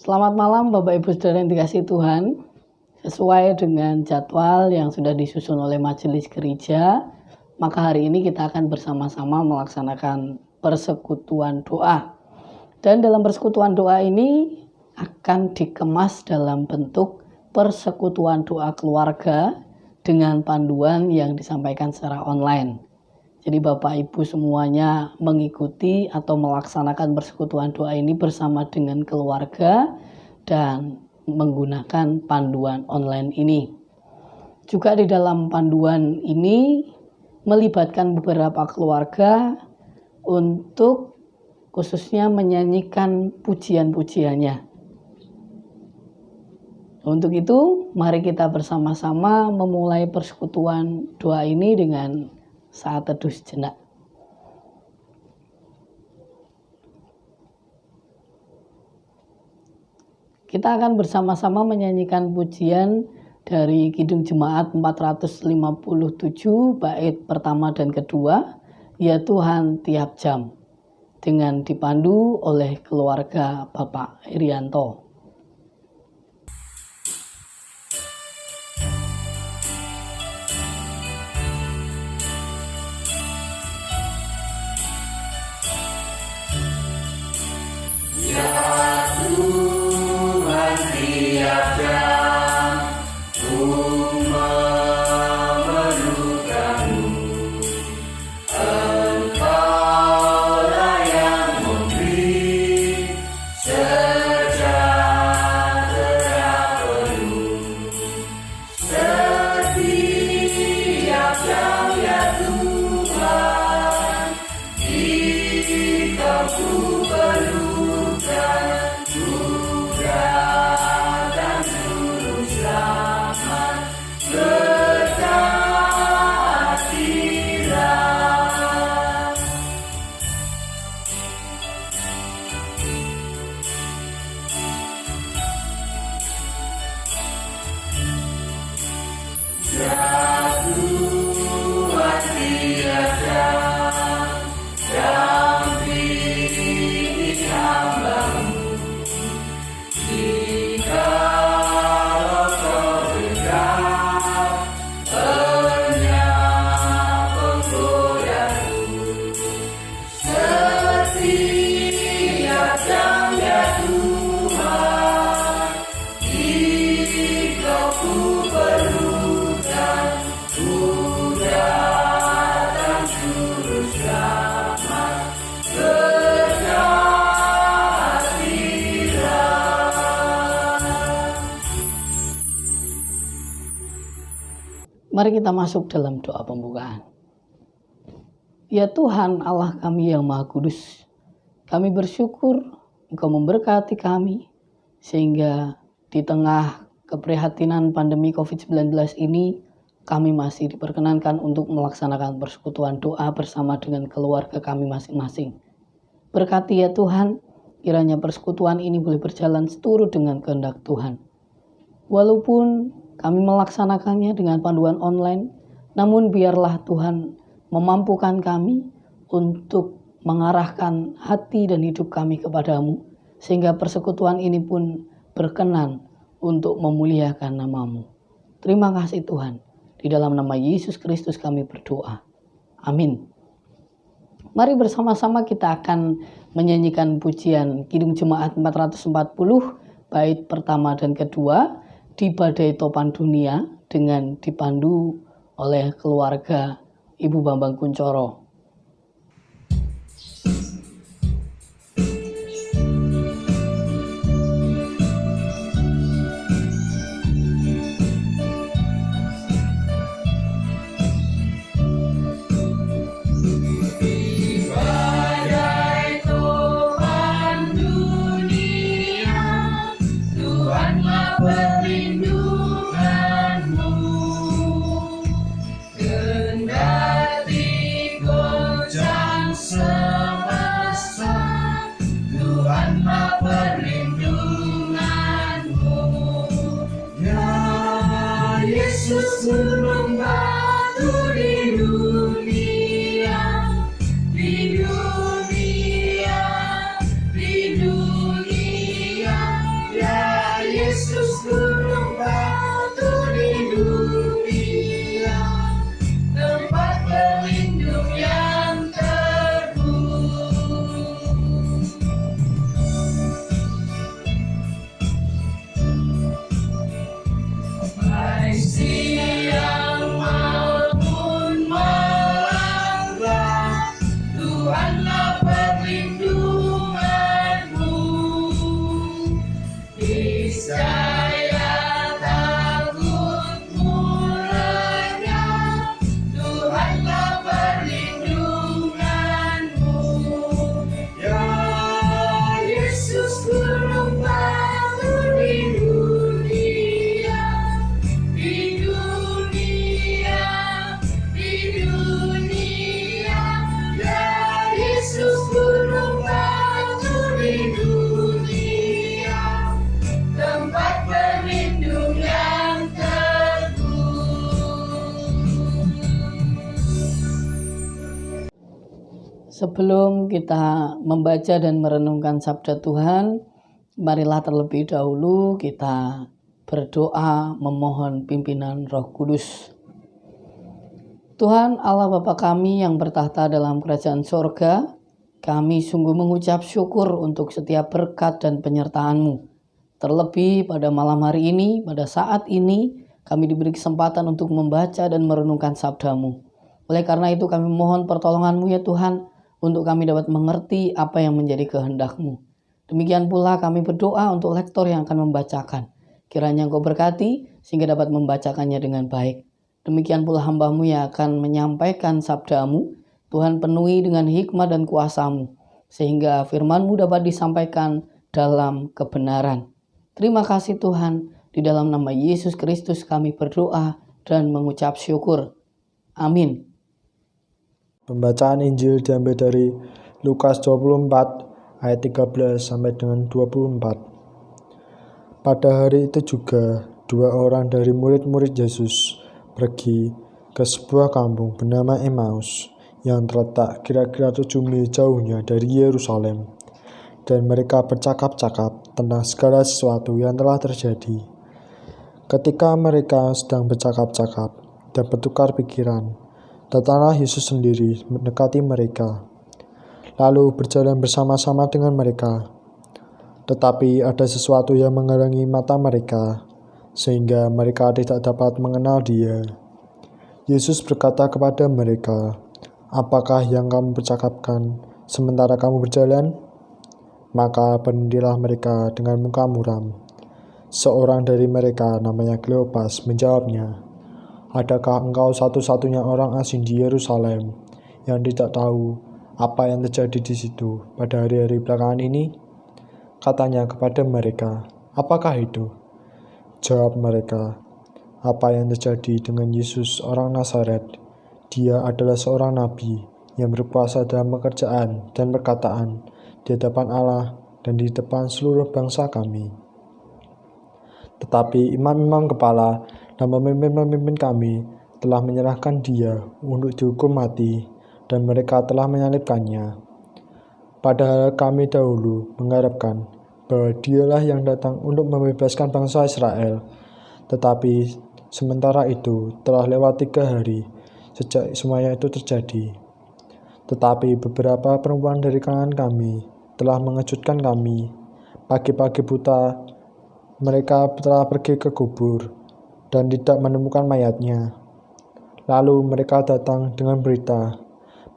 Selamat malam Bapak Ibu Saudara yang dikasihi Tuhan. Sesuai dengan jadwal yang sudah disusun oleh Majelis Gereja, maka hari ini kita akan bersama-sama melaksanakan persekutuan doa. Dan dalam persekutuan doa ini akan dikemas dalam bentuk persekutuan doa keluarga dengan panduan yang disampaikan secara online. Jadi Bapak Ibu semuanya mengikuti atau melaksanakan persekutuan doa ini bersama dengan keluarga dan menggunakan panduan online ini. Juga di dalam panduan ini melibatkan beberapa keluarga untuk khususnya menyanyikan pujian-pujiannya. Untuk itu, mari kita bersama-sama memulai persekutuan doa ini dengan saat teduh sejenak. Kita akan bersama-sama menyanyikan pujian dari Kidung Jemaat 457 bait pertama dan kedua, Ya Tuhan tiap jam, dengan dipandu oleh keluarga Bapak Irianto. Mari kita masuk dalam doa pembukaan. Ya Tuhan Allah kami yang Maha Kudus, kami bersyukur Engkau memberkati kami, sehingga di tengah keprihatinan pandemi COVID-19 ini, kami masih diperkenankan untuk melaksanakan persekutuan doa bersama dengan keluarga kami masing-masing. Berkati ya Tuhan, kiranya persekutuan ini boleh berjalan seturut dengan kehendak Tuhan. Walaupun kami melaksanakannya dengan panduan online, namun biarlah Tuhan memampukan kami untuk mengarahkan hati dan hidup kami kepadamu, sehingga persekutuan ini pun berkenan untuk memuliakan nama-Mu. Terima kasih Tuhan, di dalam nama Yesus Kristus kami berdoa. Amin. Mari bersama-sama kita akan menyanyikan pujian Kidung Jemaat 440 bait pertama dan kedua, Di Badai Topan Dunia, dengan dipandu oleh keluarga Ibu Bambang Kuncoro. Gunung batu di dunia, di dunia, Tuhanlah perlindunganmu. Niscaya takutmu lenyap, Tuhanlah perlindunganmu. Ya Yesus, Guru batu di dunia, di dunia, di dunia. Ya Yesus, Guru batu di dunia, tempat berlindung yang teguh. Sebelum kita membaca dan merenungkan sabda Tuhan, marilah terlebih dahulu kita berdoa memohon pimpinan Roh Kudus. Tuhan Allah Bapa kami yang bertahta dalam kerajaan sorga, kami sungguh mengucap syukur untuk setiap berkat dan penyertaan-Mu. Terlebih pada malam hari ini, pada saat ini, kami diberi kesempatan untuk membaca dan merenungkan sabda-Mu. Oleh karena itu kami mohon pertolongan-Mu ya Tuhan, untuk kami dapat mengerti apa yang menjadi kehendak-Mu. Demikian pula kami berdoa untuk lektor yang akan membacakan. Kiranya Engkau berkati sehingga dapat membacakannya dengan baik. Demikian pula hamba-Mu yang akan menyampaikan sabda-Mu. Tuhan penuhi dengan hikmat dan kuasa-Mu, sehingga firman-Mu dapat disampaikan dalam kebenaran. Terima kasih Tuhan, di dalam nama Yesus Kristus kami berdoa dan mengucap syukur. Amin. Pembacaan Injil diambil dari Lukas 24 ayat 13 sampai dengan 24. Pada hari itu juga 2 orang dari murid-murid Yesus pergi ke sebuah kampung bernama Emmaus yang terletak kira-kira 7 mil jauhnya dari Yerusalem, dan mereka bercakap-cakap tentang segala sesuatu yang telah terjadi. Ketika mereka sedang bercakap-cakap dan bertukar pikiran, datanglah Yesus sendiri mendekati mereka, lalu berjalan bersama-sama dengan mereka. Tetapi ada sesuatu yang menghalangi mata mereka, sehingga mereka tidak dapat mengenal Dia. Yesus berkata kepada mereka, "Apakah yang kamu percakapkan sementara kamu berjalan?" Maka berhentilah mereka dengan muka muram. Seorang dari mereka, namanya Kleopas, menjawabnya, "Adakah engkau satu-satunya orang asing di Yerusalem yang tidak tahu apa yang terjadi di situ pada hari-hari belakangan ini?" Katanya kepada mereka, "Apakah itu?" Jawab mereka, "Apa yang terjadi dengan Yesus orang Nazaret? Dia adalah seorang nabi yang berkuasa dalam pekerjaan dan perkataan di hadapan Allah dan di depan seluruh bangsa kami. Tetapi imam-imam kepala dan pemimpin-pemimpin kami telah menyerahkan Dia untuk dihukum mati, dan mereka telah menyalibkannya. Padahal kami dahulu mengharapkan bahwa Dialah yang datang untuk membebaskan bangsa Israel. Tetapi sementara itu telah lewat 3 hari sejak semuanya itu terjadi. Tetapi beberapa perempuan dari kalangan kami telah mengejutkan kami. Pagi-pagi buta mereka telah pergi ke kubur dan tidak menemukan mayatnya. Lalu mereka datang dengan berita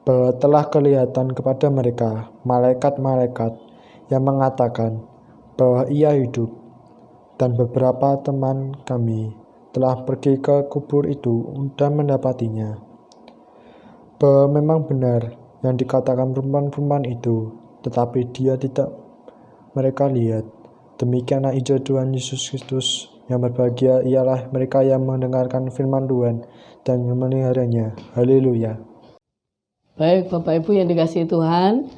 bahwa telah kelihatan kepada mereka malaikat-malaikat yang mengatakan bahwa Ia hidup. Dan beberapa teman kami telah pergi ke kubur itu dan mendapatinya, bahwa memang benar yang dikatakan perempuan-perempuan itu, tetapi Dia tidak mereka lihat. Demikianlah Injil Tuhan Yesus Kristus. Yang berbahagia ialah mereka yang mendengarkan firman Tuhan dan yang memeliharanya. Haleluya. Baik Bapak Ibu yang dikasihi Tuhan,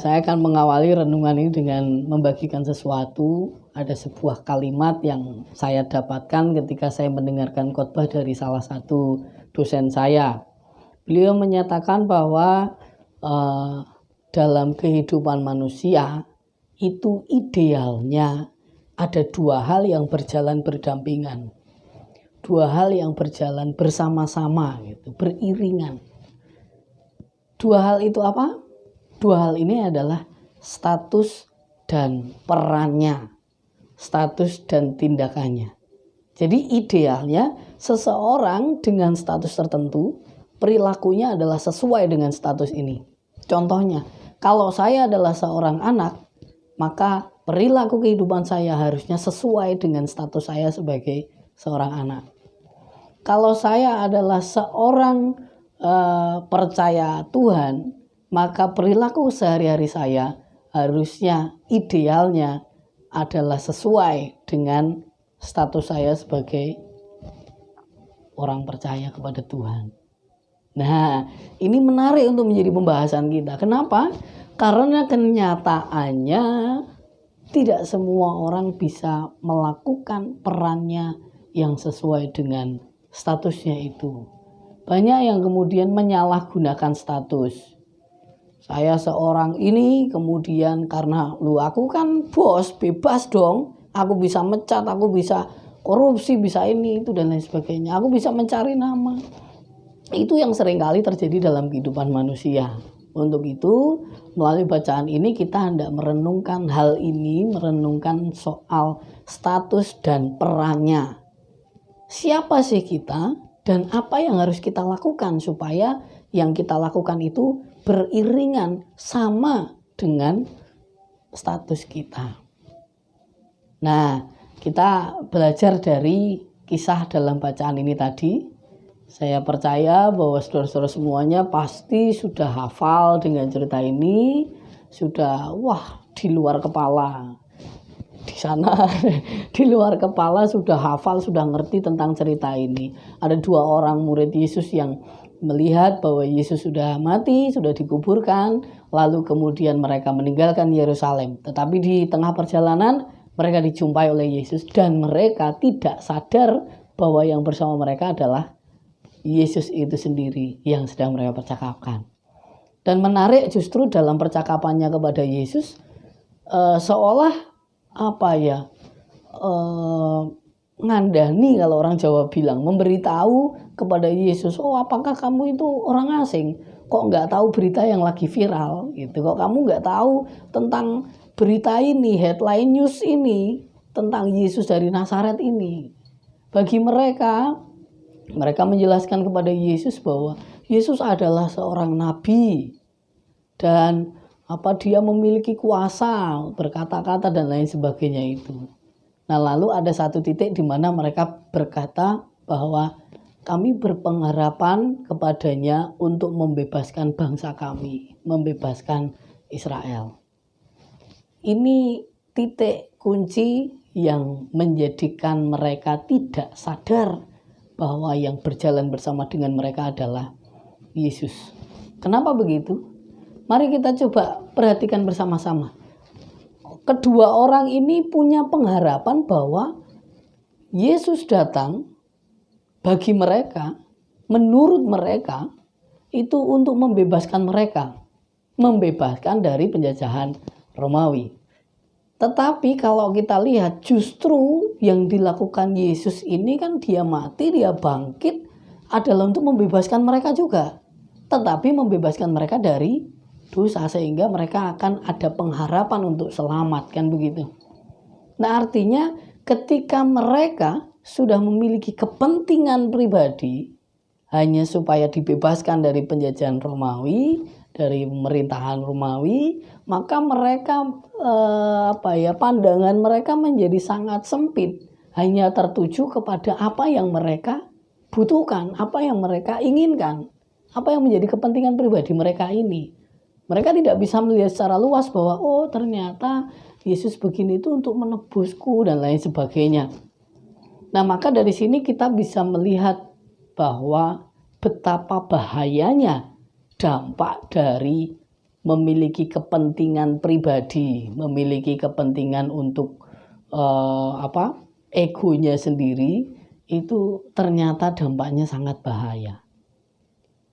saya akan mengawali renungan ini dengan membagikan sesuatu. Ada sebuah kalimat yang saya dapatkan ketika saya mendengarkan khotbah dari salah satu dosen saya. Beliau menyatakan bahwa dalam kehidupan manusia itu idealnya ada 2 hal yang berjalan berdampingan, 2 hal yang berjalan bersama-sama, gitu, beriringan. 2 hal itu apa? 2 hal ini adalah status dan perannya, status dan tindakannya. Jadi idealnya seseorang dengan status tertentu, perilakunya adalah sesuai dengan status ini. Contohnya, kalau saya adalah seorang anak, maka perilaku kehidupan saya harusnya sesuai dengan status saya sebagai seorang anak. Kalau saya adalah seorang percaya Tuhan, maka perilaku sehari-hari saya harusnya idealnya adalah sesuai dengan status saya sebagai orang percaya kepada Tuhan. Nah, ini menarik untuk menjadi pembahasan kita. Kenapa? Karena kenyataannya tidak semua orang bisa melakukan perannya yang sesuai dengan statusnya itu. Banyak yang kemudian menyalahgunakan status. Saya seorang ini, kemudian karena aku kan bos, bebas dong. Aku bisa mecat, aku bisa korupsi, bisa ini, itu dan lain sebagainya. Aku bisa mencari nama. Itu yang seringkali terjadi dalam kehidupan manusia. Untuk itu, melalui bacaan ini kita hendak merenungkan hal ini, merenungkan soal status dan perannya. Siapa sih kita dan apa yang harus kita lakukan supaya yang kita lakukan itu beriringan sama dengan status kita. Nah, kita belajar dari kisah dalam bacaan ini tadi. Saya percaya bahwa saudara-saudara semuanya pasti sudah hafal dengan cerita ini, sudah di luar kepala. Di sana di luar kepala sudah hafal, sudah ngerti tentang cerita ini. Ada 2 orang murid Yesus yang melihat bahwa Yesus sudah mati, sudah dikuburkan, lalu kemudian mereka meninggalkan Yerusalem. Tetapi di tengah perjalanan mereka dijumpai oleh Yesus dan mereka tidak sadar bahwa yang bersama mereka adalah Yesus itu sendiri yang sedang mereka percakapkan. Dan menarik justru dalam percakapannya kepada Yesus seolah ngandani, kalau orang Jawa bilang, memberitahu kepada Yesus, apakah kamu itu orang asing? Kok nggak tahu berita yang lagi viral? Gitu. Kok kamu nggak tahu tentang berita ini, headline news ini, tentang Yesus dari Nazaret ini? Bagi mereka menjelaskan kepada Yesus bahwa Yesus adalah seorang nabi dan dia memiliki kuasa berkata-kata dan lain sebagainya itu. Nah, lalu ada satu titik di mana mereka berkata bahwa kami berpengharapan kepadanya untuk membebaskan bangsa kami, membebaskan Israel. Ini titik kunci yang menjadikan mereka tidak sadar bahwa yang berjalan bersama dengan mereka adalah Yesus. Kenapa begitu? Mari kita coba perhatikan bersama-sama. Kedua orang ini punya pengharapan bahwa Yesus datang bagi mereka, menurut mereka, itu untuk membebaskan mereka. Membebaskan dari penjajahan Romawi. Tetapi kalau kita lihat justru yang dilakukan Yesus ini kan dia mati, dia bangkit adalah untuk membebaskan mereka juga. Tetapi membebaskan mereka dari dosa sehingga mereka akan ada pengharapan untuk selamat, kan begitu. Nah, artinya ketika mereka sudah memiliki kepentingan pribadi hanya supaya dibebaskan dari penjajahan Romawi, dari pemerintahan Romawi, maka mereka pandangan mereka menjadi sangat sempit, hanya tertuju kepada apa yang mereka butuhkan, apa yang mereka inginkan, apa yang menjadi kepentingan pribadi mereka ini. Mereka tidak bisa melihat secara luas bahwa ternyata Yesus begini itu untuk menebusku dan lain sebagainya. Nah, maka dari sini kita bisa melihat bahwa betapa bahayanya dampak dari memiliki kepentingan pribadi, memiliki kepentingan untuk egonya sendiri, itu ternyata dampaknya sangat bahaya.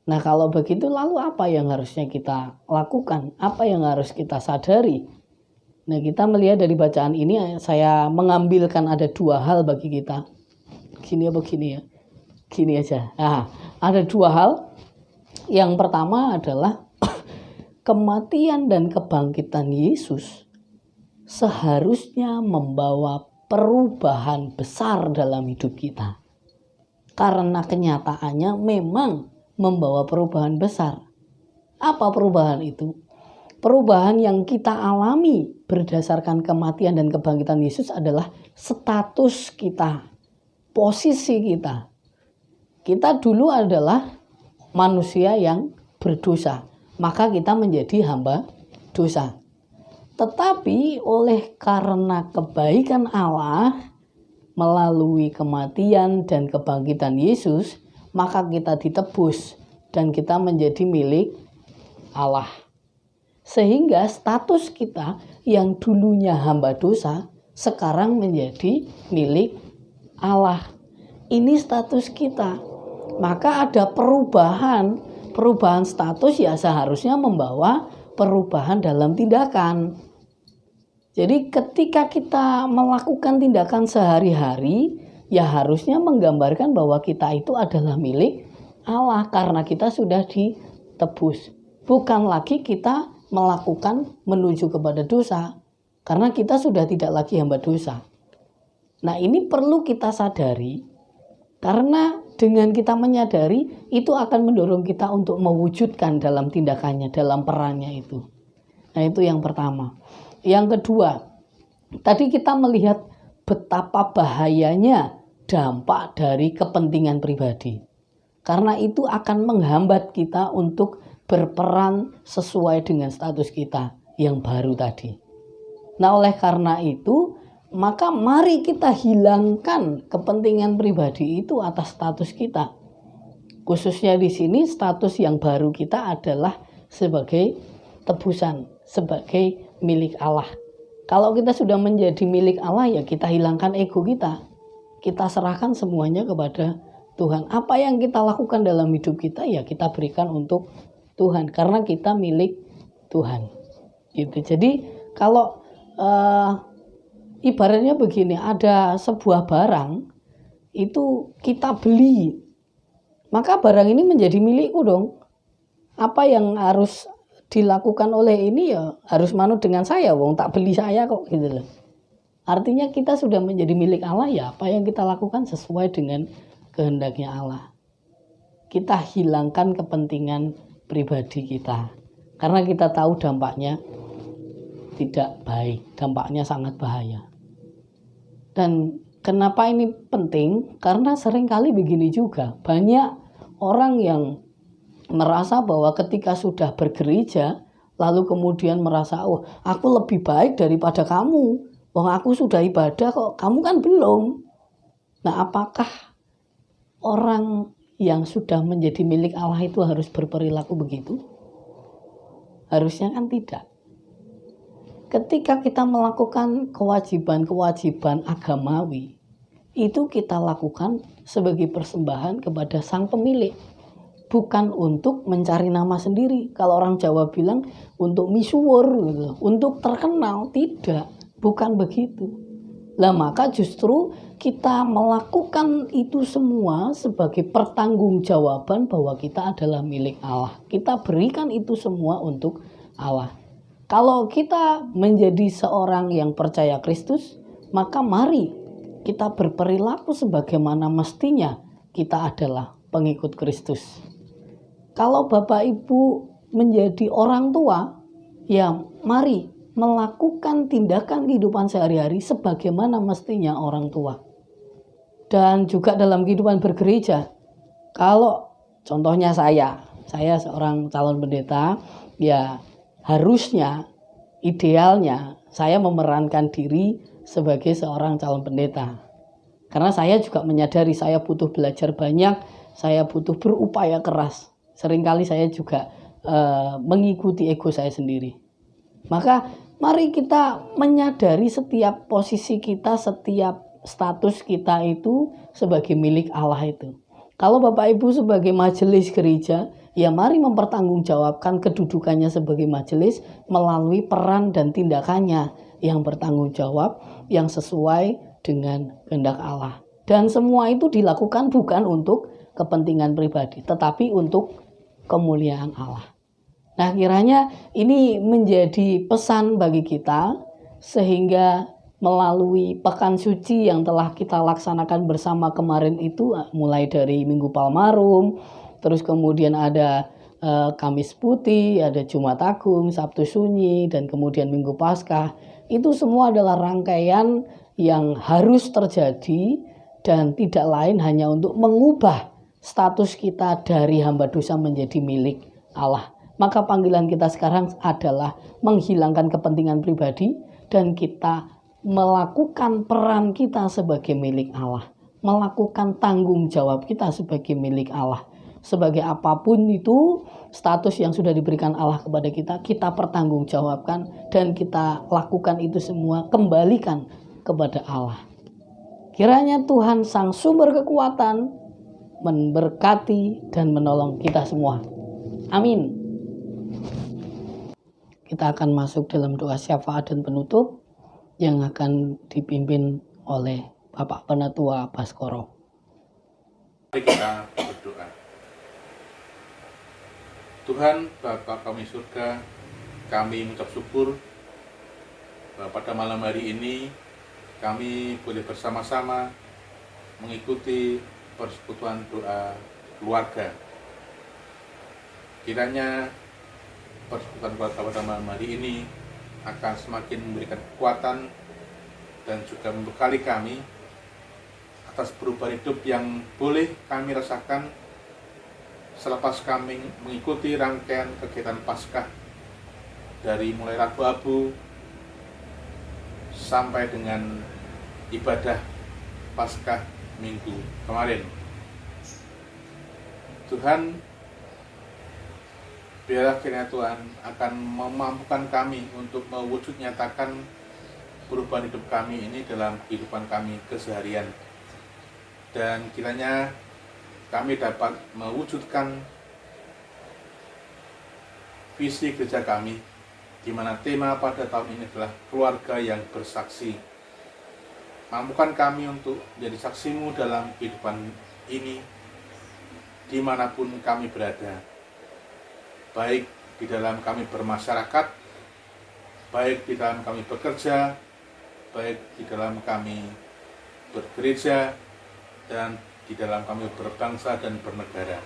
Nah, kalau begitu lalu apa yang harusnya kita lakukan? Apa yang harus kita sadari? Nah, kita melihat dari bacaan ini, saya mengambilkan ada 2 hal bagi kita. Gini ya? Gini aja. Nah, ada 2 hal. Yang pertama adalah kematian dan kebangkitan Yesus seharusnya membawa perubahan besar dalam hidup kita. Karena kenyataannya memang membawa perubahan besar. Apa perubahan itu? Perubahan yang kita alami berdasarkan kematian dan kebangkitan Yesus adalah status kita, posisi kita. Kita dulu adalah manusia yang berdosa, maka kita menjadi hamba dosa. Tetapi oleh karena kebaikan Allah melalui kematian dan kebangkitan Yesus, maka kita ditebus dan kita menjadi milik Allah. Sehingga status kita yang dulunya hamba dosa sekarang menjadi milik Allah. Ini status kita. Maka ada perubahan status ya seharusnya membawa perubahan dalam tindakan. Jadi ketika kita melakukan tindakan sehari-hari ya harusnya menggambarkan bahwa kita itu adalah milik Allah karena kita sudah ditebus. Bukan lagi kita melakukan menuju kepada dosa karena kita sudah tidak lagi hamba dosa. Nah, ini perlu kita sadari karena dengan kita menyadari itu akan mendorong kita untuk mewujudkan dalam tindakannya, dalam perannya itu. Nah, itu yang pertama. Yang kedua, tadi kita melihat betapa bahayanya dampak dari kepentingan pribadi. Karena itu akan menghambat kita untuk berperan sesuai dengan status kita yang baru tadi. Nah, oleh karena itu, maka mari kita hilangkan kepentingan pribadi itu atas status kita. Khususnya di sini status yang baru kita adalah sebagai tebusan, sebagai milik Allah. Kalau kita sudah menjadi milik Allah ya kita hilangkan ego kita. Kita serahkan semuanya kepada Tuhan. Apa yang kita lakukan dalam hidup kita ya kita berikan untuk Tuhan karena kita milik Tuhan. Gitu. Jadi kalau ibaratnya begini, ada sebuah barang itu kita beli, maka barang ini menjadi milikku dong. Apa yang harus dilakukan oleh ini ya harus manut dengan saya, wong tak beli saya kok gitu loh. Artinya kita sudah menjadi milik Allah ya apa yang kita lakukan sesuai dengan kehendaknya Allah. Kita hilangkan kepentingan pribadi kita karena kita tahu dampaknya tidak baik, dampaknya sangat bahaya. Dan kenapa ini penting? Karena seringkali begini juga, banyak orang yang merasa bahwa ketika sudah bergereja lalu kemudian merasa oh aku lebih baik daripada kamu, wong aku sudah ibadah kok kamu kan belum. Nah, apakah orang yang sudah menjadi milik Allah itu harus berperilaku begitu? Harusnya kan tidak. Ketika kita melakukan kewajiban-kewajiban agamawi, itu kita lakukan sebagai persembahan kepada sang pemilik. Bukan untuk mencari nama sendiri. Kalau orang Jawa bilang untuk misuwur, gitu, untuk terkenal, tidak. Bukan begitu. Lah maka justru kita melakukan itu semua sebagai pertanggungjawaban bahwa kita adalah milik Allah. Kita berikan itu semua untuk Allah. Kalau kita menjadi seorang yang percaya Kristus, maka mari kita berperilaku sebagaimana mestinya kita adalah pengikut Kristus. Kalau Bapak Ibu menjadi orang tua, ya mari melakukan tindakan kehidupan sehari-hari sebagaimana mestinya orang tua. Dan juga dalam kehidupan bergereja, kalau contohnya saya seorang calon pendeta, ya harusnya, idealnya saya memerankan diri sebagai seorang calon pendeta. Karena saya juga menyadari saya butuh belajar banyak, saya butuh berupaya keras. Seringkali saya juga mengikuti ego saya sendiri. Maka mari kita menyadari setiap posisi kita, setiap status kita itu sebagai milik Allah itu. Kalau Bapak Ibu sebagai majelis gereja, ya mari mempertanggungjawabkan kedudukannya sebagai majelis melalui peran dan tindakannya yang bertanggung jawab, yang sesuai dengan kehendak Allah. Dan semua itu dilakukan bukan untuk kepentingan pribadi, tetapi untuk kemuliaan Allah. Nah, kiranya ini menjadi pesan bagi kita sehingga melalui pekan suci yang telah kita laksanakan bersama kemarin itu mulai dari Minggu Palmarum, terus kemudian ada Kamis Putih, ada Jumat Agung, Sabtu Sunyi, dan kemudian Minggu Paskah. Itu semua adalah rangkaian yang harus terjadi dan tidak lain hanya untuk mengubah status kita dari hamba dosa menjadi milik Allah. Maka panggilan kita sekarang adalah menghilangkan kepentingan pribadi dan kita melakukan peran kita sebagai milik Allah. Melakukan tanggung jawab kita sebagai milik Allah. Sebagai apapun itu status yang sudah diberikan Allah kepada kita, kita pertanggungjawabkan dan kita lakukan itu semua, kembalikan kepada Allah. Kiranya Tuhan sang sumber kekuatan memberkati dan menolong kita semua. Amin. Kita akan masuk dalam doa syafaat dan penutup yang akan dipimpin oleh Bapak Penatua Baskoro. Mari kita berdoa. Tuhan, Bapa kami surga, kami mengucap syukur bahwa pada malam hari ini kami boleh bersama-sama mengikuti persekutuan doa keluarga. Kiranya persekutuan keluarga pada malam hari ini akan semakin memberikan kekuatan dan juga membekali kami atas perubahan hidup yang boleh kami rasakan selepas kami mengikuti rangkaian kegiatan Paskah dari mulai Rabu Abu sampai dengan ibadah Paskah Minggu kemarin. Tuhan, biarlah kiranya Tuhan akan memampukan kami untuk mewujud nyatakan perubahan hidup kami ini dalam kehidupan kami keseharian. Dan kiranya kami dapat mewujudkan visi gereja kami, di mana tema pada tahun ini adalah keluarga yang bersaksi. Mampukan kami untuk menjadi saksimu dalam kehidupan ini, dimanapun kami berada. Baik di dalam kami bermasyarakat, baik di dalam kami bekerja, baik di dalam kami bergereja, dan di dalam kami berbangsa dan bernegara.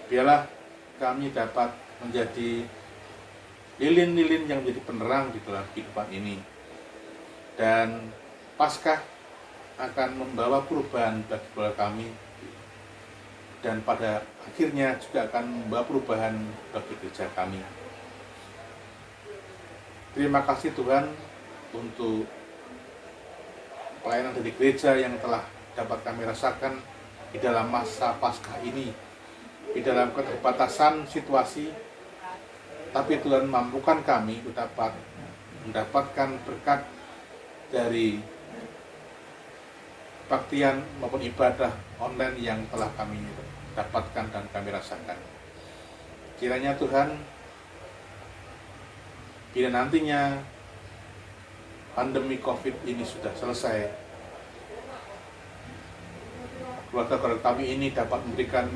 Biarlah kami dapat menjadi lilin-lilin yang menjadi penerang di dalam kehidupan ini. Dan Paskah akan membawa perubahan bagi keluarga kami, dan pada akhirnya juga akan membawa perubahan bagi gereja kami. Terima kasih Tuhan untuk pelayanan dari gereja yang telah dapat kami rasakan di dalam masa Paskah ini, di dalam keterbatasan situasi, tapi Tuhan mampukan kami dapat mendapatkan berkat dari baktian maupun ibadah online yang telah kami dapatkan dan kami rasakan. Kiranya Tuhan, bila nantinya pandemi COVID ini sudah selesai, keluarga kami ini dapat memberikan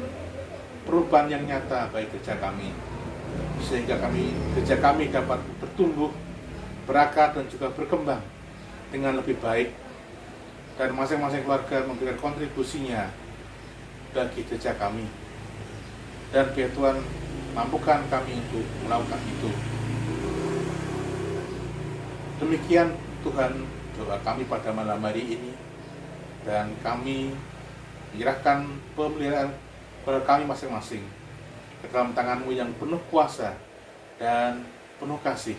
perubahan yang nyata bagi gereja kami, sehingga gereja kami dapat bertumbuh, berakar dan juga berkembang dengan lebih baik, dan masing-masing keluarga memberikan kontribusinya bagi gereja kami. Dan biar Tuhan mampukan kami untuk melakukan itu. Demikian Tuhan doa kami pada malam hari ini, dan kami menyerahkan pemeliharaan kepada kami masing-masing ke dalam tangan-Mu yang penuh kuasa dan penuh kasih.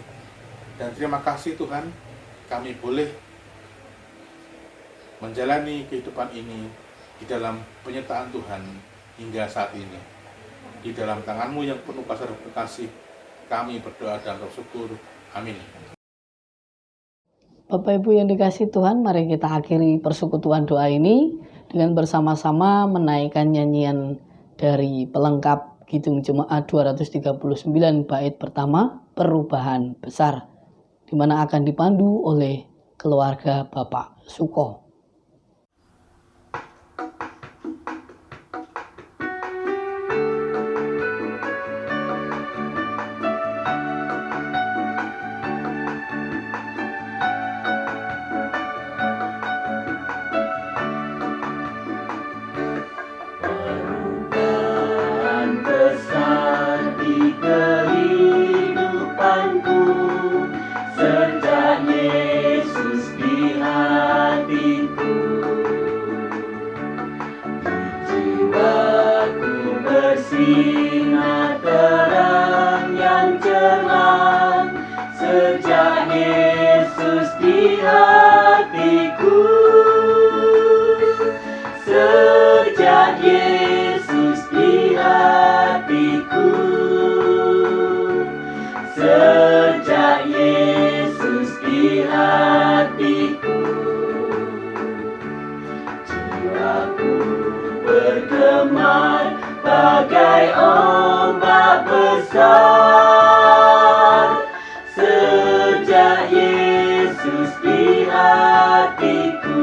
Dan terima kasih Tuhan, kami boleh menjalani kehidupan ini di dalam penyertaan Tuhan hingga saat ini. Di dalam tangan-Mu yang penuh kuasa dan kasih, kami berdoa dan bersyukur. Amin. Bapak Ibu yang dikasihi Tuhan, mari kita akhiri persekutuan doa ini dengan bersama-sama menaikkan nyanyian dari pelengkap Kidung Jemaat 239 bait pertama, Perubahan Besar, di mana akan dipandu oleh keluarga Bapak Suko. Perubahan Sejak Yesus di hatiku, jiwaku bergema bagai ombak besar. Sejak Yesus di hatiku.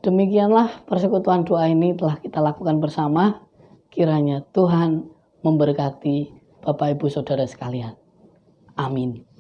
Demikianlah persekutuan doa ini telah kita lakukan bersama. Kiranya Tuhan memberkati Bapak Ibu Saudara sekalian. Amin.